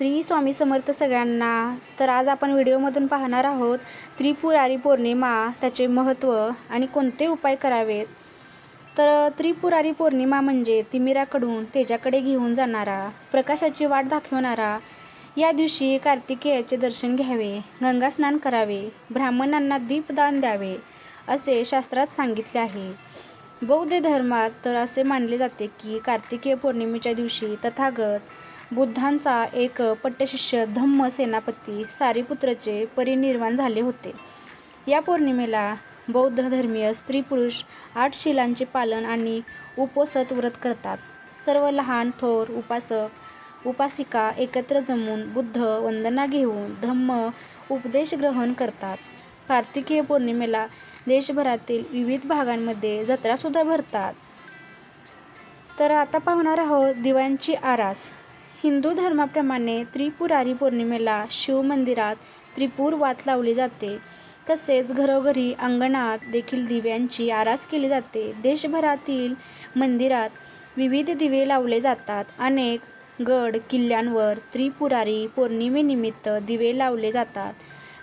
श्री स्वामी समर्थ सगळ्यांना. तर आज आपण व्हिडिओमधून पाहणार आहोत त्रिपुरारी पौर्णिमा, त्याचे महत्त्व आणि कोणते उपाय करावेत. तर त्रिपुरारी पौर्णिमा म्हणजे तिमिराकडून तेजाकडे घेऊन जाणारा, प्रकाशाची वाट दाखवणारा. या दिवशी कार्तिकेयाचे दर्शन घ्यावे, गंगा स्नान करावे, ब्राह्मणांना दीपदान द्यावे असे शास्त्रात सांगितले आहे. बौद्ध धर्मात तर असे मानले जाते की कार्तिकेय पौर्णिमेच्या दिवशी तथागत बुद्धांचा एक पट्टशिष्य धम्म सेनापती सारिपुत्रचे परिनिर्वाण झाले होते. या पौर्णिमेला बौद्ध धर्मीय स्त्री पुरुष 8 शिलांचे पालन आणि उपोषित व्रत करतात. सर्व लहान थोर उपासक उपासिका एकत्र जमून बुद्ध वंदना घेऊन धम्म उपदेश ग्रहण करतात. कार्तिकेय पौर्णिमेला देशभरातील विविध भागांमध्ये जत्रासुद्धा भरतात. तर आता पाहणार आहोत दिव्यांची आरास. हिंदू धर्माप्रमाणे त्रिपुरारी पौर्णिमेला शिव मंदिरात त्रिपुर वात लावली जाते. तसेच घरोघरी अंगणात देखील दिव्यांची आरास केली जाते. देशभरातील मंदिरात विविध दिवे लावले जातात. अनेक गड किल्ल्यांवर त्रिपुरारी पौर्णिमेनिमित्त दिवे लावले जातात.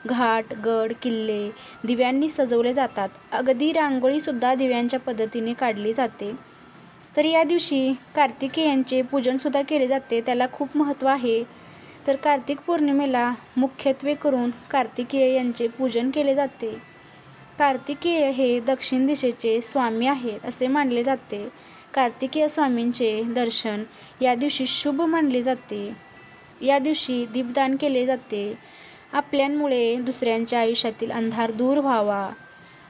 घाट गड किल्ले दिव्यांनी सजवले जातात. अगदी रांगोळीसुद्धा दिव्यांच्या पद्धतीने काढली जाते. तर या दिवशी कार्तिकेयांचे पूजनसुद्धा केले जाते. त्याला खूप महत्त्व आहे. तर कार्तिक पौर्णिमेला मुख्यत्वे करून कार्तिकेय यांचे पूजन केले जाते. कार्तिकेय हे दक्षिण दिशेचे स्वामी आहेत असे मानले जाते. कार्तिकेय स्वामींचे दर्शन या दिवशी शुभ मानले जाते. या दिवशी दीपदान केले जाते. आपल्यामुळे दुसऱ्यांच्या आयुष्यातील अंधार दूर व्हावा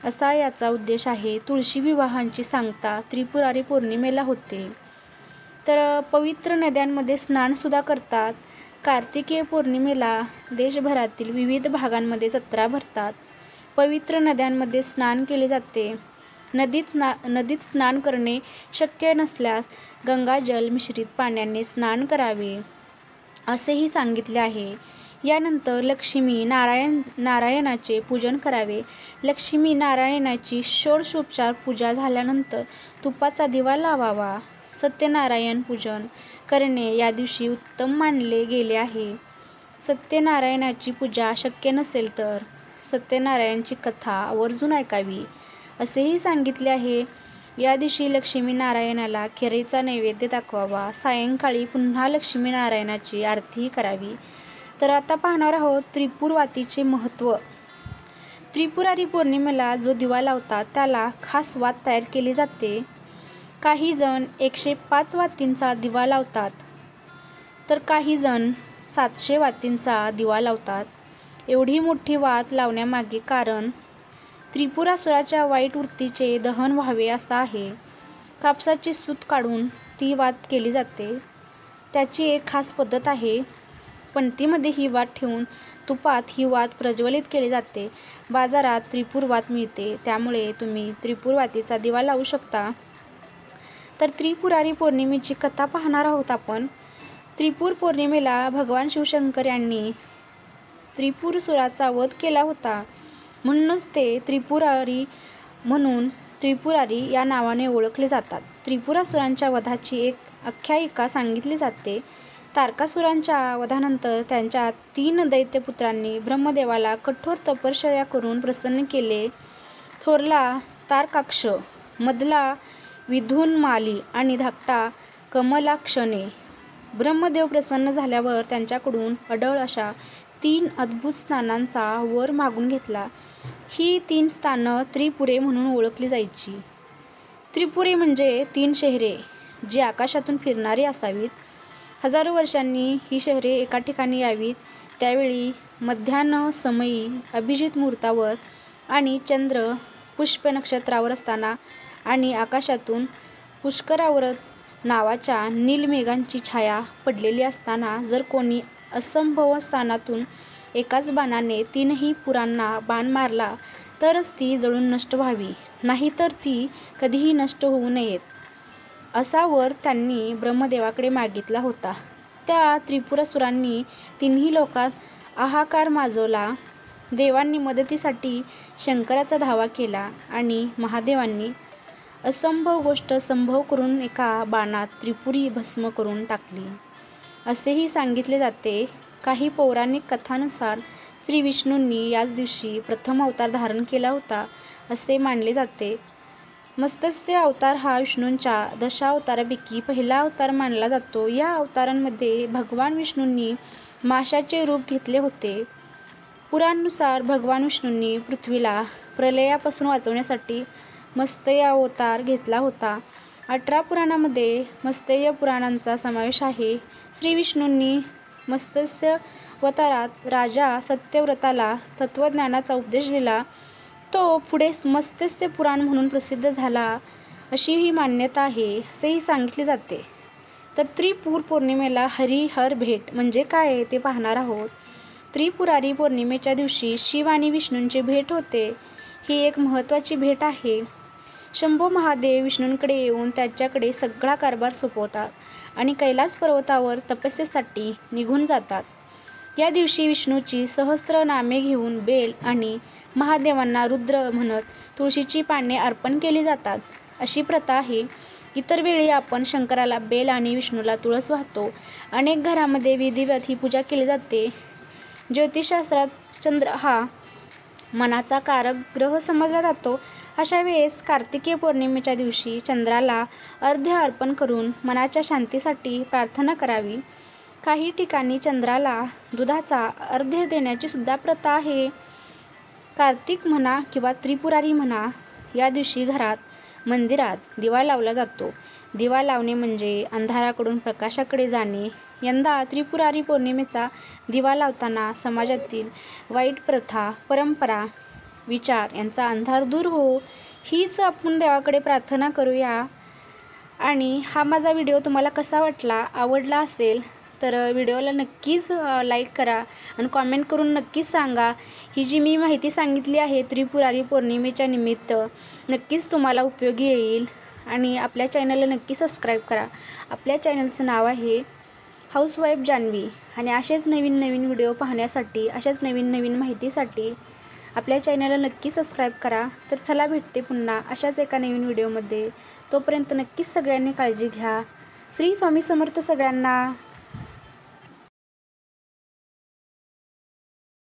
असा याचा उद्देश आहे. तुळशी विवाहांची सांगता त्रिपुरारी पौर्णिमेला होते. तर पवित्र नद्यांमध्ये स्नानसुद्धा करतात. कार्तिकेय पौर्णिमेला देशभरातील विविध भागांमध्ये जत्रा भरतात. पवित्र नद्यांमध्ये स्नान केले जाते. नदीत स्नान करणे शक्य नसल्यास गंगाजल मिश्रित पाण्याने स्नान करावे असेही सांगितले आहे. यानंतर लक्ष्मी नारायणाचे पूजन करावे. लक्ष्मी नारायणाची षोडशोपचार पूजा झाल्यानंतर तुपाचा दिवा लावावा. सत्यनारायण पूजन करणे या दिवशी उत्तम मानले गेले आहे. सत्यनारायणाची पूजा शक्य नसेल तर सत्यनारायणाची कथा आवर्जून ऐकावी असेही सांगितले आहे. या दिवशी लक्ष्मीनारायणाला खिरीचा नैवेद्य दाखवावा. सायंकाळी पुन्हा लक्ष्मीनारायणाची आरतीही करावी. तर आता पाहणार आहोत त्रिपुरवातीचे महत्त्व. त्रिपुरारी पौर्णिमेला जो दिवा लावतात त्याला खास वात तयार केली जाते. काही जण 105 वातींचा दिवा लावतात तर काही जण 700 वातींचा दिवा लावतात. एवढी मोठी वात लावण्यामागे कारण त्रिपुरासुराच्या वाईट वृत्तीचे दहन व्हावे असं आहे. कापसाचे सूत काढून ती वात केली जाते. त्याची एक खास पद्धत आहे. पणतीमध्ये ही वात ठेवून तुपात ही वात प्रज्वलित केली जाते. बाजारात त्रिपुर वात मिळते, त्यामुळे तुम्ही त्रिपुर वातीचा दिवा लावू शकता. तर त्रिपुरारी पौर्णिमेची कथा पाहणार आहोत आपण. त्रिपुर पौर्णिमेला भगवान शिवशंकर यांनी त्रिपुरासुराचा वध केला होता. म्हणूनच ते त्रिपुरारी या नावाने ओळखले जातात. त्रिपुरासुरांच्या वधाची एक आख्यायिका सांगितली जाते. तारकासुरांच्या वधानंतर त्यांच्या 3 दैत्यपुत्रांनी ब्रह्मदेवाला कठोर तपश्चर्या करून प्रसन्न केले. थोरला तारकाक्ष, मधला विदुन्माली आणि धाकटा कमलाक्षने. ब्रह्मदेव प्रसन्न झाल्यावर त्यांच्याकडून अढळ अशा 3 अद्भुत स्थानांचा वर मागून घेतला. ही 3 स्थानं त्रिपुरे म्हणून ओळखली जायची. त्रिपुरे म्हणजे 3 शहरे जी आकाशातून फिरणारी असावीत. हजारो वर्षांनी ही शहरे एका ठिकाणी यावीत. त्यावेळी मध्यान्ह समयी अभिजित मुहूर्तावर आणि चंद्र पुष्य नक्षत्रावर असताना आणि आकाशातून पुष्करावर नावाच्या नीलमेघांची छाया पडलेली असताना जर कोणी असंभव स्थानातून एकाच बाणाने 3ही पुरांना बाण मारला तरच ती जळून नष्ट व्हावी, नाहीतर ती कधीही नष्ट होऊ नयेत असा वर त्यांनी ब्रह्मदेवाकडे मागितला होता. त्या त्रिपुरासुरांनी 3ही लोकात हाहाकार माजवला. देवांनी मदतीसाठी शंकराचा धावा केला आणि महादेवांनी असंभव गोष्ट संभव करून एका बाणात त्रिपुरी भस्म करून टाकली. असेही सांगितले जाते. काही पौराणिक कथांनुसार श्री विष्णूंनी याच दिवशी प्रथम अवतार धारण केला होता असे मानले जाते. मत्स्य अवतार हा विष्णूंच्या दशावतारापैकी पहिला अवतार मानला जातो. या अवतारांमध्ये भगवान विष्णूंनी माशाचे रूप घेतले होते. पुराणानुसार भगवान विष्णूंनी पृथ्वीला प्रलयापासून वाचवण्यासाठी मत्स्य अवतार घेतला होता. 18 पुराणांमध्ये मत्स्य पुराणांचा समावेश आहे. श्री विष्णूंनी मत्स्य अवतारात राजा सत्यव्रताला तत्त्वज्ञानाचा उपदेश दिला. तो पुढे मत्स्य पुराण म्हणून प्रसिद्ध झाला अशी ही मान्यता आहे असेही सांगितले जाते. तर त्रिपुर पौर्णिमेला हरिहर भेट म्हणजे काय ते पाहणार आहोत. त्रिपुरारी पौर्णिमेच्या दिवशी शिव आणि विष्णूंची भेट होते. ही एक महत्त्वाची भेट आहे. शंभो महादेव विष्णूंकडे येऊन त्याच्याकडे सगळा कारभार सोपवतात आणि कैलास पर्वतावर तपस्येसाठी निघून जातात. या दिवशी विष्णूची सहस्त्र नामे घेऊन बेल आणि महादेवांना रुद्र म्हणत तुळशीची पाने अर्पण केली जातात अशी प्रथा आहे. इतर वेळी आपण शंकराला बेल आणि विष्णूला तुळस वाहतो. अनेक घरामध्ये विधिवत ही पूजा केली जाते. ज्योतिषशास्त्रात चंद्र हा मनाचा कारक ग्रह समजला जातो. अशा वेळेस कार्तिकीय पौर्णिमेच्या दिवशी चंद्राला अर्घ्य अर्पण करून मनाच्या शांतीसाठी प्रार्थना करावी. काही ठिकाणी चंद्राला दुधाचा अर्घ्य देण्याची सुद्धा प्रथा आहे. कार्तिक म्हणा किंवा त्रिपुरारी म्हणा, या दिवशी घरात, मंदिरात दिवा लावला जातो. दिवा लावणे म्हणजे अंधाराकडून प्रकाशाकडे जाणे. यंदा त्रिपुरारी पौर्णिमेचा दिवा लावताना समाजातील वाईट प्रथा, परंपरा, विचार यांचा अंधार दूर हो, हीच आपण देवाकडे प्रार्थना करूया. आणि हा माझा व्हिडिओ तुम्हाला कसा वाटला, आवडला असेल तर व्हिडिओला नक्कीच लाईक करा आणि कॉमेंट करून नक्कीच सांगा. ही जी मी माहिती सांगितली आहे त्रिपुरारी पौर्णिमेच्या निमित्त नक्कीच तुम्हाला उपयोगी येईल. आणि आपल्या चॅनलला नक्की सबस्क्राईब करा. आपल्या चॅनलचं नाव आहे हाऊसवाईफ जान्हवी. आणि असेच नवीन नवीन व्हिडिओ पाहण्यासाठी, अशाच नवीन नवीन माहितीसाठी आपल्या चॅनलला नक्की सबस्क्राईब करा. तर चला भेटते पुन्हा अशाच एका नवीन व्हिडिओमध्ये. तोपर्यंत नक्कीच सगळ्यांनी काळजी घ्या. श्री स्वामी समर्थ सगळ्यांना.